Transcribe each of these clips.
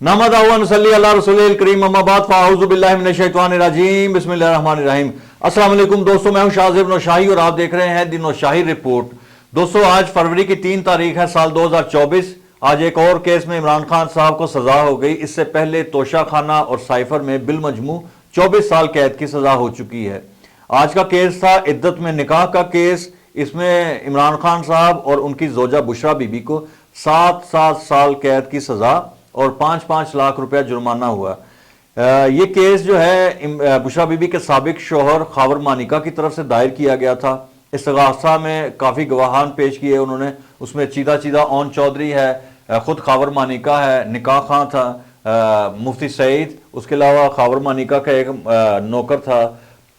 नहमदुहु व नसल्ली अला रसूलिल करीम अम्मा बाद फ़अऊज़ु बिल्लाहि मिनश शैतानिर रजीम बिस्मिल्लाहिर रहमानिर रहीम। अस्सलाम वालेकुम दोस्तों, मैं हूं शाज़िब नौशाही और आप देख रहे हैं दी नौशाही रिपोर्ट। दोस्तों, आज फरवरी की 3 तारीख है साल 2024। आज एक और केस में इमरान खान साहब को सजा हो गई। इससे पहले तोशा खाना और साइफर में बिलमजमू 24 साल कैद की सजा हो चुकी है। आज का केस था इद्दत में निकाह का केस। इसमें इमरान खान साहब और उनकी जोजा बुशरा बीबी को 7-7 साल कैद की सजा और 5-5 लाख रुपया जुर्माना हुआ। ये केस जो है बुशरा बीबी के साबिक शोहर खावर मानिका की तरफ से दायर किया गया था। इस्तगासा में काफ़ी गवाहान पेश किए उन्होंने। उसमें चीदा ओन चौधरी है, खुद खावर मानिका है, निकाह खां था, मुफ्ती सईद, उसके अलावा खावर मानिका का एक नौकर था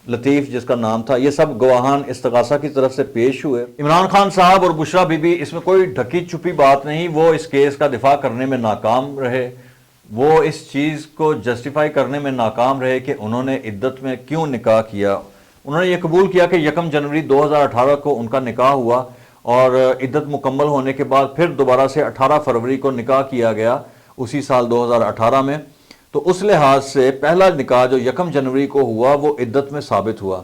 लतीफ़ जिसका नाम था। ये सब गवाहान इस्तगासा की तरफ से पेश हुए। इमरान खान साहब और बुशरा बीबी, इसमें कोई ढकी छुपी बात नहीं, वो इस केस का दिफा करने में नाकाम रहे। वो इस चीज़ को जस्टिफाई करने में नाकाम रहे कि उन्होंने इद्दत में क्यों निकाह किया। उन्होंने ये कबूल किया कि 1 जनवरी 2018 को उनका निकाह हुआ और इद्दत मुकम्मल होने के बाद फिर दोबारा से 18 फरवरी को निकाह किया गया उसी साल 2018 में। तो उस लिहाज से पहला निकाह जो 1 जनवरी को हुआ वो इद्दत में साबित हुआ।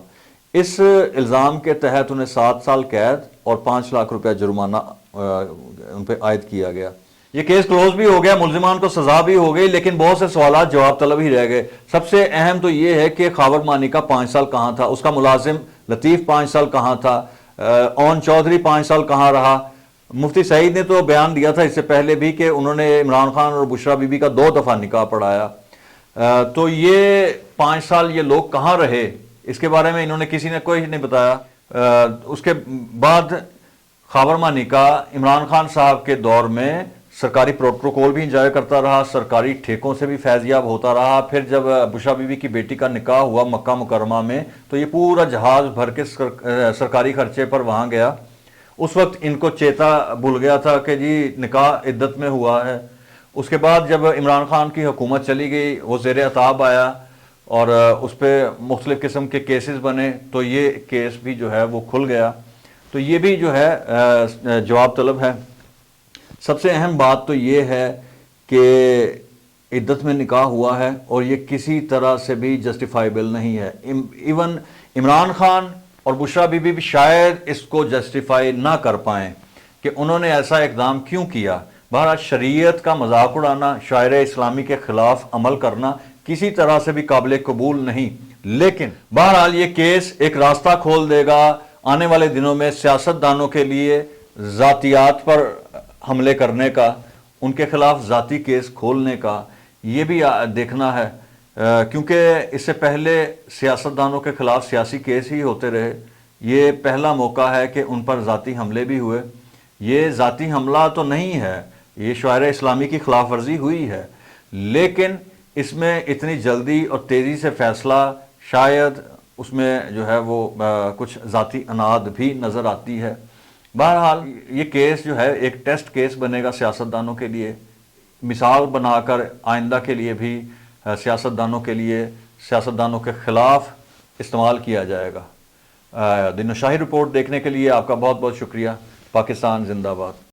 इस इल्ज़ाम के तहत उन्हें 7 साल कैद और 5 लाख रुपया जुर्माना उन पर आयद किया गया। ये केस क्लोज भी हो गया, मुल्जिमान को सजा भी हो गई, लेकिन बहुत से सवाल जवाब तलब ही रह गए। सबसे अहम तो ये है कि खावर मानिका 5 साल कहाँ था, उसका मुलाजिम लतीफ़ 5 साल कहाँ था, ओन चौधरी 5 साल कहाँ रहा। मुफ्ती सईद ने तो बयान दिया था इससे पहले भी कि उन्होंने इमरान खान और बुशरा बीबी का 2 दफ़ा निकाह पढ़ाया। तो ये 5 साल ये लोग कहाँ रहे, इसके बारे में इन्होंने किसी ने कोई नहीं बताया। उसके बाद खावर मानिका इमरान खान साहब के दौर में सरकारी प्रोटोकॉल भी इंजॉय करता रहा, सरकारी ठेकों से भी फैज़याब होता रहा। फिर जब बुशरा बीबी की बेटी का निकाह हुआ मक्का मुकरमा में, तो ये पूरा जहाज़ भर के सरकारी खर्चे पर वहाँ गया। उस वक्त इनको चेता भूल गया था कि जी निकाह इद्दत में हुआ है। उसके बाद जब इमरान खान की हुकूमत चली गई, वो ज़ेर अताब आया और उस पर मुख्तलिफ़ किस्म के केसेस बने, तो ये केस भी जो है वो खुल गया। तो ये भी जो है जवाब तलब है। सबसे अहम बात तो ये है कि इद्दत में निकाह हुआ है और ये किसी तरह से भी जस्टिफाइबल नहीं है। इवन इमरान खान और बुशरा बीबी भी शायद इसको जस्टिफाई ना कर पाएँ कि उन्होंने ऐसा इक़दाम क्यों किया। बहरहाल शरीयत का मजाक उड़ाना, शायर इस्लामी के ख़िलाफ़ अमल करना किसी तरह से भी काबिल कबूल नहीं। लेकिन बहरहाल ये केस एक रास्ता खोल देगा आने वाले दिनों में सियासतदानों के लिए ज़ातियात पर हमले करने का, उनके खिलाफ ज़ाती केस खोलने का। ये भी देखना है क्योंकि इससे पहले सियासतदानों के खिलाफ सियासी केस ही होते रहे। ये पहला मौका है कि उन पर ज़ाती हमले भी हुए। ये ज़ाती हमला तो नहीं है, ये शायर इस्लामी की खिलाफ वर्जी हुई है, लेकिन इसमें इतनी जल्दी और तेज़ी से फ़ैसला शायद उसमें जो है वो कुछ ज़ाती अनाद भी नज़र आती है। बहरहाल ये केस जो है एक टेस्ट केस बनेगा सियासतदानों के लिए, मिसाल बनाकर आइंदा के लिए भी सियासतदानों के लिए, सियासतदानों के ख़िलाफ़ इस्तेमाल किया जाएगा। दी नौशाही रिपोर्ट देखने के लिए आपका बहुत बहुत शुक्रिया। पाकिस्तान जिंदाबाद।